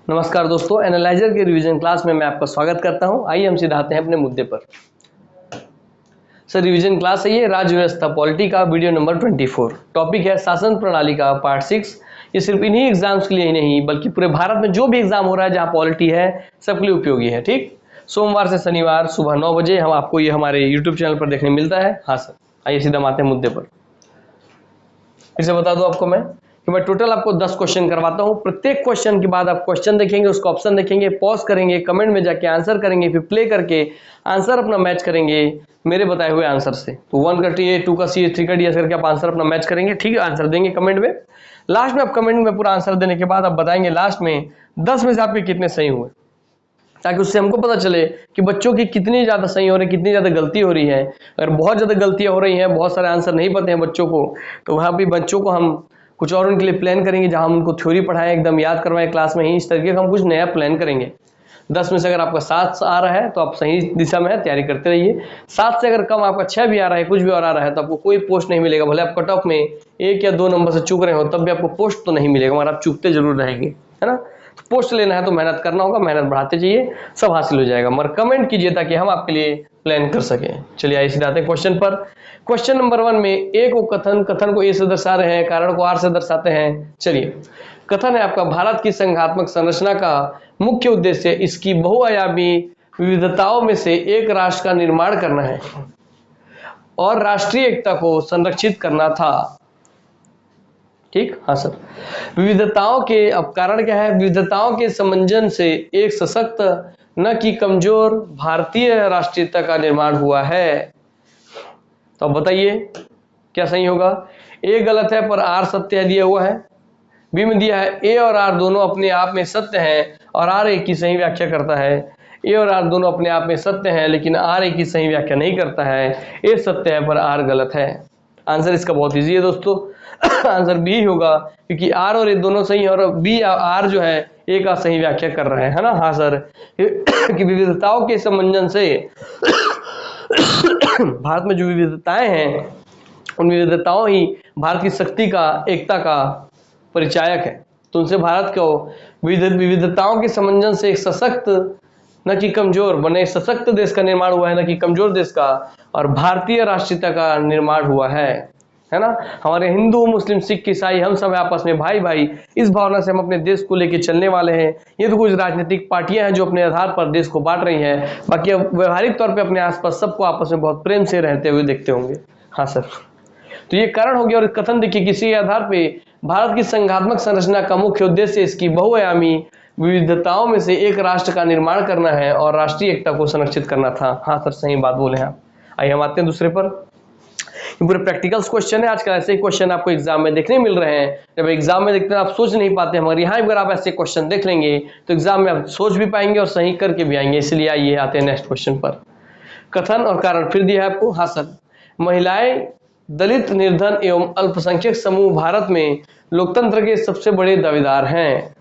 नमस्कार दोस्तों, एनालाइजर के रिवीजन क्लास में मैं आपका स्वागत करता हूं। आइए हम सीधे आते हैं अपने मुद्दे पर। सर रिवीजन क्लास है ये राज्य व्यवस्था पॉलिटी का वीडियो नंबर 24। टॉपिक है शासन प्रणाली का पार्ट 6। ये सिर्फ इन्हीं एग्जाम्स के लिए ही नहीं बल्कि पूरे भारत में जो भी एग्जाम हो रहा है जहां पॉलिटी है सबके लिए उपयोगी है। ठीक, सोमवार से शनिवार सुबह 9 बजे हम आपको ये हमारे यूट्यूब चैनल पर देखने मिलता है। हाँ सर, आइए सीधा हम आते हैं मुद्दे पर। फिर से बता दूं आपको मैं कि मैं टोटल आपको 10 क्वेश्चन करवाता हूं। प्रत्येक क्वेश्चन के बाद आप क्वेश्चन देखेंगे, उसका ऑप्शन देखेंगे, पॉज करेंगे, कमेंट में जाके आंसर करेंगे, फिर प्ले करके आंसर अपना मैच करेंगे मेरे बताए हुए आंसर से। तो 1 का टी, 2 का सी, 3 का डी ऐसे करके आप आंसर अपना मैच करेंगे। ठीक है, आंसर देंगे कमेंट में। लास्ट में आप कमेंट में पूरा आंसर देने के बाद आप बताएंगे लास्ट में 10 में से आपके कितने सही हुए, ताकि उससे हमको पता चले कि बच्चों की कितनी ज़्यादा सही हो रही है, कितनी ज़्यादा गलती हो रही है। अगर बहुत ज़्यादा गलतियाँ हो रही हैं, बहुत सारे आंसर नहीं पते हैं बच्चों को, तो वहाँ भी बच्चों को हम कुछ और उनके लिए प्लान करेंगे, जहाँ हम उनको थ्योरी पढ़ाएं, एकदम याद करवाएं क्लास में ही। इस तरीके का हम कुछ नया प्लान करेंगे। 10 में से अगर आपका 7 आ रहा है तो आप सही दिशा में है, तैयारी करते रहिए। 7 से अगर कम आपका 6 भी आ रहा है, कुछ भी और आ रहा है, तो आपको कोई पोस्ट नहीं मिलेगा। भले आप कट ऑफ में 1 या 2 नंबर से चूक रहे हो, तब भी आपको पोस्ट तो नहीं मिलेगा, मगर आप चूकते जरूर रहेंगे, है ना। पोस्ट लेना है तो मेहनत करना होगा, मेहनत बढ़ाते जाइए, सब हासिल हो जाएगा। मगर कमेंट कीजिए ताकि हम आपके लिए प्लान कर सकें। चलिए आइए सीधे आते हैं क्वेश्चन पर। क्वेश्चन नंबर 1 में ए को कथन को ए से दर्शा रहे हैं, कारण को आर से दर्शाते हैं। चलिए, कथन है आपका भारत की संघात्मक संरचना का मुख्य उद्देश्य इसकी बहुआयामी विविधताओं में से एक राष्ट्र का निर्माण करना है और राष्ट्रीय एकता को संरक्षित करना था। ठीक, हाँ सर। विविधताओं के, अब कारण क्या है, विविधताओं के समंजन से एक सशक्त न कि कमजोर भारतीय राष्ट्रीयता का निर्माण हुआ है। तो अब बताइए क्या सही होगा। ए गलत है पर आर सत्य है दिया हुआ है। बी में दिया है ए और आर दोनों अपने आप में सत्य हैं और आर एक की सही व्याख्या करता है। ए और आर दोनों अपने आप में सत्य हैं लेकिन आर एक की सही व्याख्या नहीं करता है। ए सत्य है पर आर गलत है। आंसर इसका बहुत इजी है दोस्तों। आंसर बी होगा, क्योंकि आर और ए दोनों सही है और बी आर जो है ए का सही व्याख्या कर रहे हैं, है ना। हाँ सर, कि विविधताओं के समंजन से भारत में जो विविधताएं हैं उन विविधताओं ही भारत की शक्ति का, एकता का परिचायक है। तो उनसे भारत को विविधताओं के समंजन से एक सशक्त न कि कमजोर बने सशक्त देश का निर्माण हुआ है, न कि कमजोर देश का, और भारतीय राष्ट्रीयता का निर्माण हुआ है ना। हमारे हिंदू मुस्लिम सिख ईसाई हम सब आपस में भाई भाई, इस भावना से हम अपने देश को लेकर चलने वाले हैं। ये तो कुछ राजनीतिक पार्टियां हैं जो अपने आधार पर देश को बांट रही हैं, बाकी अब व्यवहारिक तौर पे अपने आसपास सबको आपस में बहुत प्रेम से रहते हुए देखते होंगे। हाँ सर, तो ये कारण हो गया। और कथन देखिए, किसी आधार पे भारत की संघात्मक संरचना का मुख्य उद्देश्य इसकी बहुआयामी विविधताओं में से एक राष्ट्र का निर्माण करना है और राष्ट्रीय एकता को संरक्षित करना था। हाँ सर, सही बात बोले हैं आप। आइए हम आते हैं दूसरे पर। ये पूरे प्रैक्टिकल्स क्वेश्चन है। आजकल ऐसे ही क्वेश्चन आपको एग्जाम में देखने मिल रहे हैं। जब एग्जाम में देखते हैं आप सोच नहीं पाते, मगर यहाँ अगर आप ऐसे क्वेश्चन देख लेंगे तो एग्जाम में आप सोच भी पाएंगे और सही करके भी आएंगे। इसलिए आइए आते हैं नेक्स्ट क्वेश्चन पर। कथन और कारण फिर दिया है आपको। हाँ सर, महिलाएं, दलित, निर्धन एवं अल्पसंख्यक समूह भारत में लोकतंत्र के सबसे बड़े दावेदार हैं।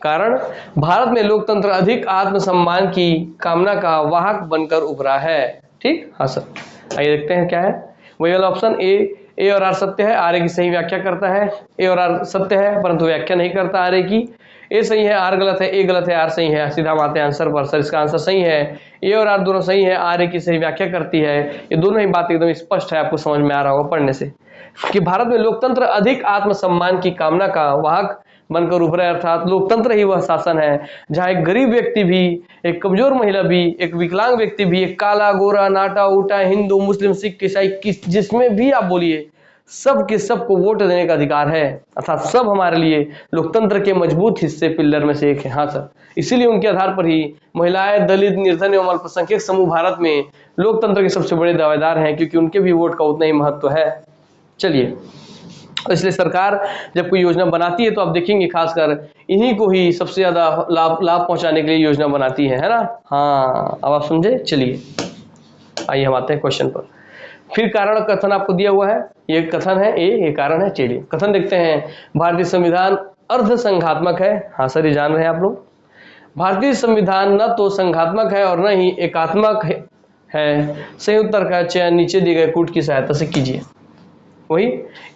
कारण, भारत में लोकतंत्र अधिक आत्मसम्मान की कामना का वाहक बनकर उभरा है। ठीक, हाँ सर। आइए देखते हैं क्या है। वही वाला ऑप्शन ए और आर सत्य है, आर ए की सही व्याख्या करता है। ए और आर सत्य है परंतु व्याख्या नहीं करता आर ए की। ए सही है, आर गलत है, ए गलत है, आर सही है। सीधा हम आते हैं आंसर पर। सर इसका आंसर सही है, ए और आर दोनों सही है, आर ए की सही व्याख्या करती है। ये दोनों ही बात एकदम स्पष्ट है, आपको समझ में आ रहा होगा पढ़ने से, कि भारत में लोकतंत्र अधिक आत्मसम्मान की कामना का वाहक बनकर उभरा है। अर्थात लोकतंत्र ही वह शासन है जहां एक गरीब व्यक्ति भी, एक कमजोर महिला भी, एक विकलांग व्यक्ति भी, एक काला गोरा नाटा उटा, हिंदू मुस्लिम सिख ईसाई, जिसमें भी आप बोलिए, सब के सब को वोट देने का अधिकार है। अर्थात सब हमारे लिए लोकतंत्र के मजबूत हिस्से, पिल्लर में से एक है। हाँ सर, इसीलिए उनके आधार पर ही महिलाएं, दलित, निर्धन एवं अल्पसंख्यक समूह भारत में लोकतंत्र के सबसे बड़े दावेदार हैं, क्योंकि उनके भी वोट का उतना ही महत्व है। चलिए, इसलिए सरकार जब कोई योजना बनाती है तो आप देखेंगे खासकर इन्हीं को ही सबसे ज्यादा लाभ पहुंचाने के लिए योजना बनाती है ना। हाँ, अब आप समझे। चलिए आइए हम आते हैं क्वेश्चन पर। फिर कारण और कथन आपको दिया हुआ है। ये कथन है ए, ये कारण है। चलिए कथन देखते हैं। भारतीय संविधान अर्ध संघात्मक है। हाँ सर, ये जान रहे हैं आप लोग। भारतीय संविधान न तो संघात्मक है और न ही एकात्मक है। सही उत्तर का चयन नीचे दिए गए कूट की सहायता से कीजिए। वही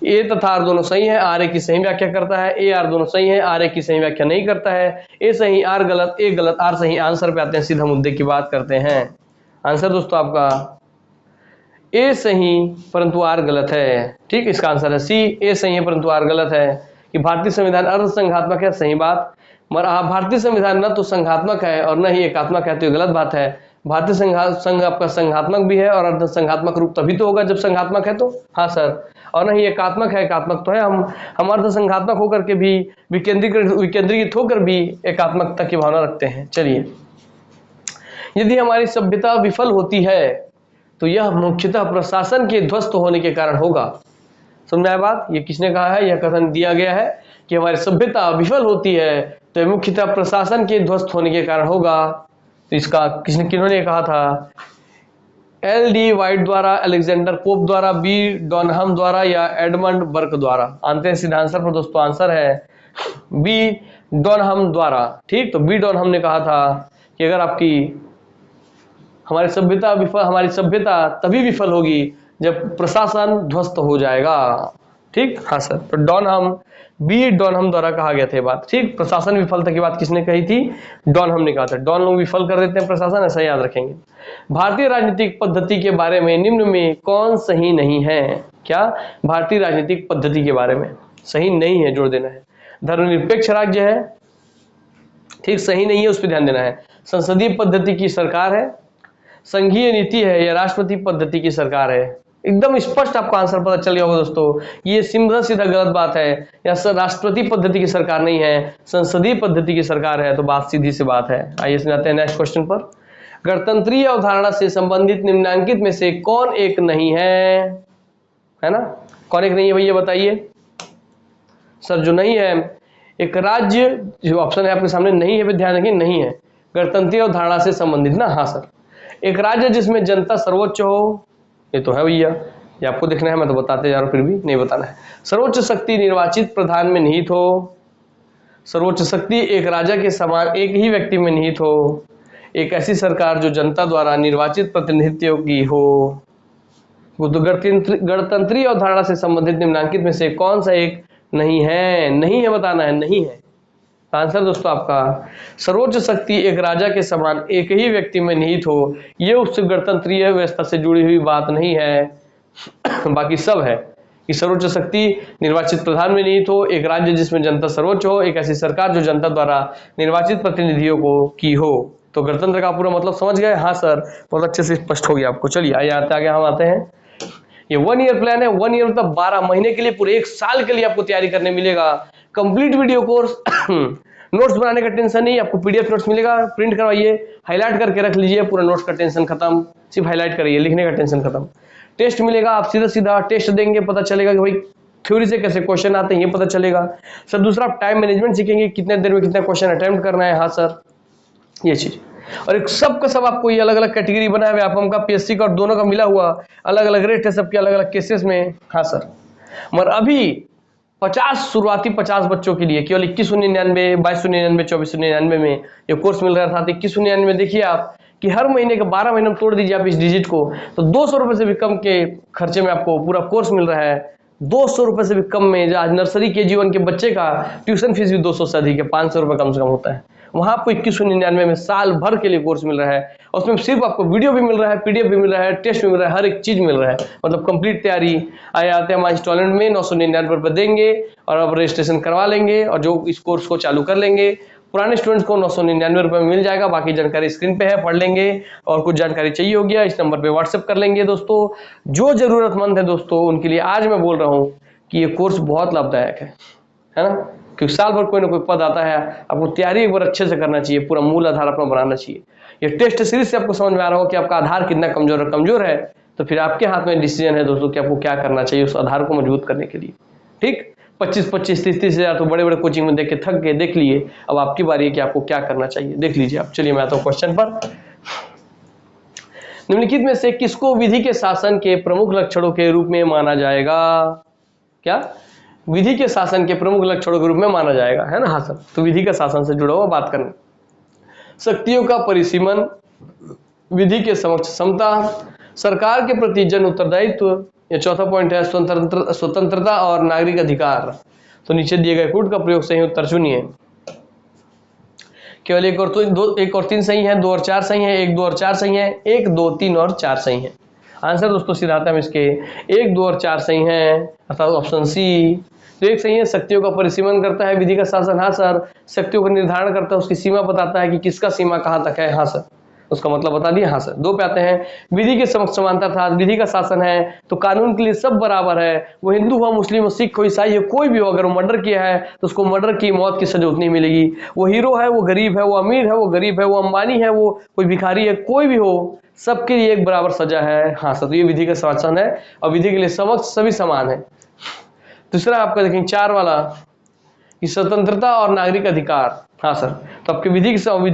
ए तथा आर दोनों सही है, आर ए की सही व्याख्या करता है, ए आर दोनों सही है, आर ए की सही व्याख्या नहीं करता है, ए सही आर गलत, ए गलत आर सही। आंसर पे आते हैं, सीधा मुद्दे की बात करते हैं। आंसर दोस्तों आपका ए सही परंतु आर गलत है। ठीक, इसका आंसर है सी, ए सही है परंतु आर गलत है कि भारतीय संविधान अर्ध संघात्मक है। सही बात। मगर भारतीय संविधान न तो संघात्मक है और न ही एकात्मक है, तो ये गलत बात है। भारतीय संघ आपका संघात्मक भी है और अर्ध संघात्मक रूप तभी तो होगा जब संघात्मक है तो। हाँ सर। और नहीं एकात्मक है, एकात्मक तो है। हम अर्ध संघात्मक होकर के भी विकेंद्रीकृत होकर भी एकात्मकता की भावना रखते हैं। चलिए, यदि हमारी सभ्यता विफल होती है तो यह मुख्यतः प्रशासन के ध्वस्त होने के कारण होगा। समझ आया बात? ये किसने कहा है? यह कथन दिया गया है कि हमारी सभ्यता विफल होती है तो यह मुख्यतः प्रशासन के ध्वस्त होने के कारण होगा। तो इसका किन्होंने कहा था? एल डी वाइट द्वारा, अलेक्जेंडर पोप द्वारा, बी डॉनहम द्वारा या एडमंड बर्क द्वारा? आते हैं सीधा आंसर पर दोस्तों। आंसर है बी डॉनहम द्वारा। ठीक, तो बी डॉनहम ने कहा था कि अगर आपकी हमारी सभ्यता तभी विफल होगी जब प्रशासन ध्वस्त हो जाएगा। ठीक, हाँ सर। तो बी डॉनहम द्वारा कहा गया था बात। ठीक, प्रशासन विफलता की बात किसने कही थी? डॉनहम ने कहा था। डॉन लोग विफल कर देते हैं प्रशासन, ऐसा याद रखेंगे। भारतीय राजनीतिक पद्धति के बारे में निम्न में कौन सही नहीं है? क्या? भारतीय राजनीतिक पद्धति के बारे में सही नहीं है, जोड़ देना है। धर्मनिरपेक्ष राज्य है, ठीक, सही नहीं है, उस पर ध्यान देना है। संसदीय पद्धति की सरकार है, संघीय नीति है या राष्ट्रपति पद्धति की सरकार है? एकदम स्पष्ट आपको आंसर पता चल गया होगा दोस्तों। ये सीधा गलत बात है। या राष्ट्रपति पद्धति की सरकार नहीं है, संसदीय पद्धति की सरकार है। तो बात सीधी सी बात है। आइए सुनाते हैं नेक्स्ट क्वेश्चन पर। गणतंत्रीय अवधारणा से संबंधित निम्नलिखित में से कौन एक नहीं है? है ना, कौन एक नहीं है भैया बताइए सर? जो नहीं है, एक राज्य, जो ऑप्शन है आपके सामने नहीं है, ध्यान रखिए, नहीं है। गणतंत्रीय अवधारणा से संबंधित ना, हाँ सर। एक राज्य जिसमें जनता सर्वोच्च हो, ये तो है भैया, ये आपको देखना है, मैं तो बताते जा रहा हूं, फिर भी नहीं बताना है। सर्वोच्च शक्ति निर्वाचित प्रधान में निहित हो। सर्वोच्च शक्ति एक राजा के समान एक ही व्यक्ति में निहित हो। एक ऐसी सरकार जो जनता द्वारा निर्वाचित प्रतिनिधित्व की हो। तो गणतंत्रीय अवधारणा से संबंधित निम्नलिखित में से कौन सा एक नहीं है? नहीं है बताना है, नहीं है। आंसर दोस्तों आपका सर्वोच्च शक्ति एक राजा के समान एक ही व्यक्ति में निहित हो, ये उस गणतंत्रीय व्यवस्था से जुड़ी हुई बात नहीं है। बाकी सब है कि सर्वोच्च शक्ति निर्वाचित प्रधान में निहित हो, एक राज्य जिसमें जनता सर्वोच्च हो, एक ऐसी सरकार जो जनता द्वारा निर्वाचित प्रतिनिधियों को की हो। तो गणतंत्र का पूरा मतलब समझ गए? हाँ सर, बहुत अच्छे से स्पष्ट हो गया आपको। चलिए आगे हम आते हैं। ये 1 ईयर प्लान है। 1 ईयर मतलब 12 महीने के लिए, पूरे 1 साल के लिए आपको तैयारी करने मिलेगा। कंप्लीट वीडियो कोर्स, नोट्स बनाने का टेंशन नहीं, आपको पीडीएफ नोट्स मिलेगा, प्रिंट करवाइए, हाईलाइट करके रख लीजिए, पूरा नोट्स का टेंशन खत्म, सिर्फ हाईलाइट करिए, लिखने का टेंशन खत्म। टेस्ट मिलेगा, आप सीधा टेस्ट देंगे, पता चलेगा कि भाई थ्योरी से कैसे क्वेश्चन आते हैं, ये पता चलेगा सर। दूसरा, आप टाइम मैनेजमेंट सीखेंगे, कितने देर में कितना क्वेश्चन अटेम्प्ट करना है। हाँ सर, ये चीज। और एक सब का सब आपको ये अलग अलग कैटेगरी बनाया हुआ है, व्यापम का, पीएससी का, और दोनों का मिला हुआ अलग अलग रेट है सबके, अलग अलग केसेस में। हाँ सर, मगर अभी 50 50 बच्चों के लिए केवल 2199, 2299, 2499 में ये कोर्स मिल रहा था। 2199 में देखिए आप कि हर महीने का 12 महीने में तोड़ दीजिए आप इस डिजिट को, तो 200 रुपए से भी कम के खर्चे में आपको पूरा कोर्स मिल रहा है। 200 रुपए से भी कम में, जो आज नर्सरी KG1 के बच्चे का ट्यूशन फीस भी 200 से अधिक है, 500 रुपए कम से कम होता है, वहां आपको 2199 में साल भर के लिए कोर्स मिल रहा है। और उसमें सिर्फ आपको वीडियो भी मिल रहा है, पीडीएफ भी मिल रहा है, टेस्ट भी मिल रहा है, हर एक चीज मिल रहा है, मतलब कंप्लीट तैयारी। आए आते हैं हमारे इंस्टॉलमेंट में 999 रुपए देंगे और अब रजिस्ट्रेशन करवा लेंगे और जो इस कोर्स को चालू कर लेंगे। पुराने स्टूडेंट्स को 999 रुपए में मिल जाएगा, बाकी जानकारी स्क्रीन पे है, पढ़ लेंगे। और कुछ जानकारी चाहिए होगी इस नंबर पे व्हाट्सएप कर लेंगे दोस्तों। जो जरूरतमंद है दोस्तों, उनके लिए आज मैं बोल रहा हूँ कि ये कोर्स बहुत लाभदायक है ना, क्योंकि साल भर कोई ना कोई पद आता है, आपको तैयारी एक बार अच्छे से करना चाहिए, पूरा मूल आधार अपना बनाना चाहिए। ये टेस्ट सीरीज से आपको समझ में आ रहा हो कि आपका आधार कितना कमजोर है, तो फिर आपके हाथ में डिसीजन है दोस्तों कि आपको क्या करना चाहिए उस आधार को मजबूत करने के लिए। ठीक, 25-25, 30-30 हजार तो बड़े बड़े कोचिंग में देख के थक गए, देख लिए, अब आपकी बारी है कि आपको क्या करना चाहिए, देख लीजिए आप। चलिए मैं आता हूँ क्वेश्चन पर। निम्नलिखित में से किसको विधि के शासन के प्रमुख लक्षणों के रूप में माना जाएगा? क्या? विधि के शासन के प्रमुख लक्षणों के रूप में माना जाएगा, है ना? हाँ सर, तो विधि का शासन से जुड़ा हुआ बात करना। शक्तियों का परिसीमन, विधि के समक्ष समता, सरकार के प्रति जन उत्तरदायित्व, ये चौथा पॉइंट है स्वतंत्रता और नागरिक अधिकार। तो नीचे दिए गए कूट का प्रयोग सही उत्तर चुनिए। केवल एक और 3 सही है, 2 और 4 सही है, 1, 2 और 4 सही है, 1, 2, 3 और 4 सही है। आंसर दोस्तों सीधा आता है इसके 1, 2 और 4 सही है, अर्थात ऑप्शन सी। तो एक सही है, शक्तियों का परिसीमन करता है विधि का शासन। हाँ सर। शक्तियों का निर्धारण करता है, उसकी सीमा बताता है कि किसका सीमा कहाँ तक है। हाँ सर, उसका मतलब बता दिया। हाँ सर। 2 पे आते हैं, विधि के समक्ष समानता था, विधि का शासन है तो कानून के लिए सब बराबर है। वो हिंदू हो, मुस्लिम हो, सिख हो, ईसाई हो, कोई भी हो, अगर वो मर्डर किया है तो उसको मर्डर की मौत की सजा उतनी मिलेगी। वो हीरो है, वो गरीब है, वो अमीर है, वो गरीब है, वो अंबानी है, वो कोई भिखारी है, कोई भी हो, सबके लिए एक बराबर सजा है। हाँ सर। तो ये विधि का शासन है और विधि के लिए समक्ष सभी समान है। दूसरा आपका देखें 4 वाला कि स्वतंत्रता और नागरिक अधिकार। हाँ सर। तो आपके विधि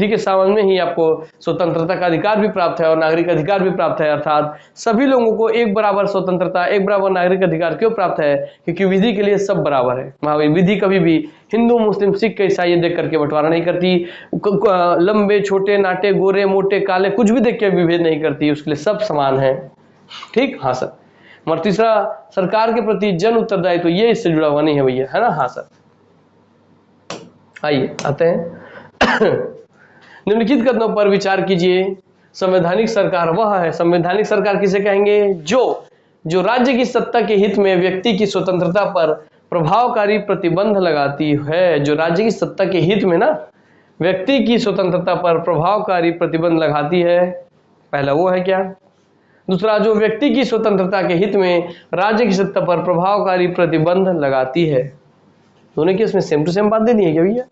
के सामने में ही आपको स्वतंत्रता का अधिकार भी प्राप्त है और नागरिक अधिकार भी प्राप्त है, अर्थात सभी लोगों को एक बराबर स्वतंत्रता, एक बराबर नागरिक अधिकार क्यों प्राप्त है? क्योंकि विधि के लिए सब बराबर है। महावीर विधि कभी भी हिंदू, मुस्लिम, सिख, ईसाई देख करके बंटवारा नहीं करती। लंबे, छोटे, नाटे, गोरे, मोटे, काले, कुछ भी देख के विभेद नहीं करती, उसके लिए सब समान है। ठीक। हाँ सर। और तीसरा, सरकार के प्रति जन उत्तरदायित्व, तो ये इससे जुड़ा हुआ नहीं है भैया, है ना। हाँ सर। आइए आते हैं निम्नलिखित कथनों पर विचार कीजिए। संवैधानिक सरकार वह है, संवैधानिक सरकार किसे कहेंगे? जो राज्य की सत्ता के हित में व्यक्ति की स्वतंत्रता पर प्रभावकारी प्रतिबंध लगाती है। जो राज्य की सत्ता के हित में ना व्यक्ति की स्वतंत्रता पर प्रभावकारी प्रतिबंध लगाती है, पहला वो है क्या। दूसरा, जो व्यक्ति की स्वतंत्रता के हित में राज्य की सत्ता पर प्रभावकारी प्रतिबंध लगाती है। दोनों की इसमें सेम टू सेम बात देनी है क्या भैया?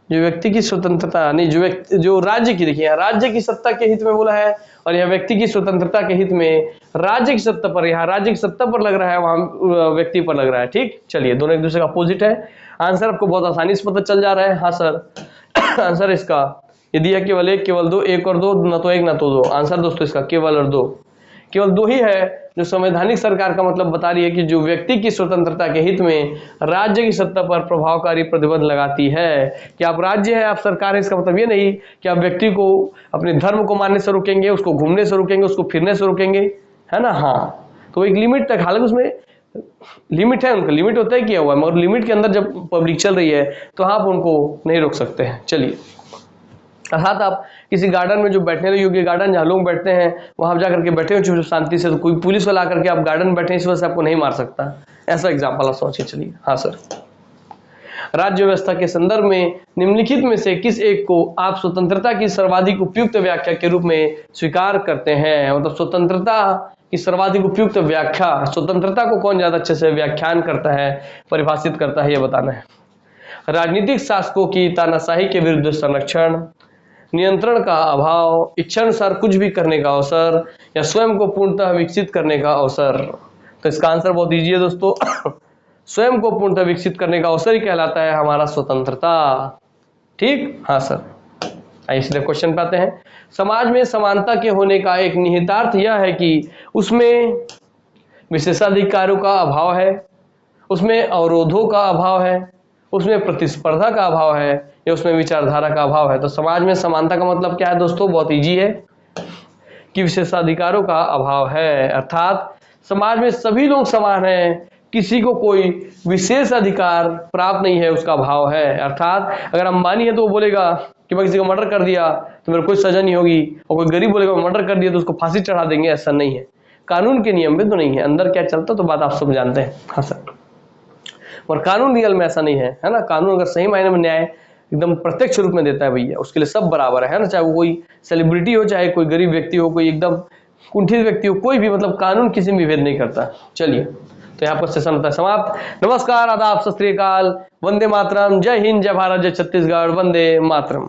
जो व्यक्ति की स्वतंत्रता नहीं, जो राज्य की, देखिए राज्य की सत्ता के हित में बोला है और यह व्यक्ति की स्वतंत्रता के हित में राज्य की सत्ता पर, यहाँ राज्य की सत्ता पर लग रहा है, वहां व्यक्ति पर लग रहा है। ठीक। चलिए, दोनों एक दूसरे का अपोजिट है। आंसर आपको बहुत आसानी से पता चल जा रहा है। हाँ सर। आंसर इसका यदि है केवल 1, केवल 2, 1 और 2, ना तो 1 ना तो 2। आंसर दोस्तों इसका केवल और 2, केवल 2 ही है। जो संवैधानिक सरकार का मतलब बता रही है कि जो व्यक्ति की स्वतंत्रता के हित में राज्य की सत्ता पर प्रभावकारी प्रतिबंध लगाती है। कि आप राज्य है, आप सरकार है, इसका मतलब ये नहीं कि आप व्यक्ति को अपने धर्म को मानने से रोकेंगे, उसको घूमने से रोकेंगे, उसको फिरने से रोकेंगे, है ना। हाँ। तो एक लिमिट तक, हालांकि उसमें लिमिट है, उनका लिमिट होता है किया हुआ है, मगर लिमिट के अंदर जब पब्लिक चल रही है तो आप उनको नहीं रोक सकते हैं। चलिए, अर्थात आप किसी गार्डन में, जो बैठने योग्य गार्डन जहाँ लोग बैठते हैं, वहां जाकर के बैठे हो शांति से, तो कोई पुलिस वाला आकर के आप गार्डन में बैठे इस वजह से आपको नहीं मार सकता। ऐसा एग्जाम्पल आप सोचिए। चलिए। हाँ सर। राज्य व्यवस्था के संदर्भ में निम्नलिखित में से किस एक को आप स्वतंत्रता की सर्वाधिक उपयुक्त व्याख्या के रूप में स्वीकार करते हैं? मतलब स्वतंत्रता की सर्वाधिक उपयुक्त व्याख्या, स्वतंत्रता को कौन ज्यादा अच्छे से व्याख्यान करता है, परिभाषित करता है, यह बताना है। राजनीतिक शासकों की तानाशाही के विरुद्ध संरक्षण, नियंत्रण का अभाव, इच्छानुसार कुछ भी करने का अवसर, या स्वयं को पूर्णतः विकसित करने का अवसर। तो इसका आंसर बहुत इजी है दोस्तों। स्वयं को पूर्णतः विकसित करने का अवसर ही कहलाता है हमारा स्वतंत्रता। ठीक। हाँ सर। आइए सीधे क्वेश्चन पे आते हैं। समाज में समानता के होने का एक निहितार्थ यह है कि उसमें विशेषाधिकारों का अभाव है, उसमें अवरोधों का अभाव है, उसमें प्रतिस्पर्धा का अभाव है, या उसमें विचारधारा का अभाव है। तो समाज में समानता का मतलब क्या है दोस्तों? बहुत इजी है कि विशेषाधिकारों का अभाव है, अर्थात समाज में सभी लोग समान हैं, किसी को कोई विशेष अधिकार प्राप्त नहीं है, उसका अभाव है। अर्थात अगर अंबानी है तो वो बोलेगा कि मैं किसी को मर्डर कर दिया तो मेरे कोई सजा नहीं होगी, और कोई गरीब बोलेगा मर्डर कर दिया तो उसको फांसी चढ़ा देंगे। ऐसा नहीं है, कानून के नियम में तो नहीं है। अंदर क्या चलता तो बात आप सब जानते हैं। हाँ सर। और कानून रियल में ऐसा नहीं है, है ना। कानून अगर सही मायने में न्याय एकदम प्रत्यक्ष रूप में देता है भैया, उसके लिए सब बराबर है ना। चाहे वो कोई सेलिब्रिटी हो, चाहे कोई गरीब व्यक्ति हो, कोई एकदम कुंठित व्यक्ति हो, कोई भी, मतलब कानून किसी में भेद नहीं करता। चलिए, तो यहाँ पर सेशन होता है समाप्त। नमस्कार, आदाब, सत श्री अकाल, वंदे मातरम, जय हिंद, जय भारत, जय छत्तीसगढ़, वंदे मातरम।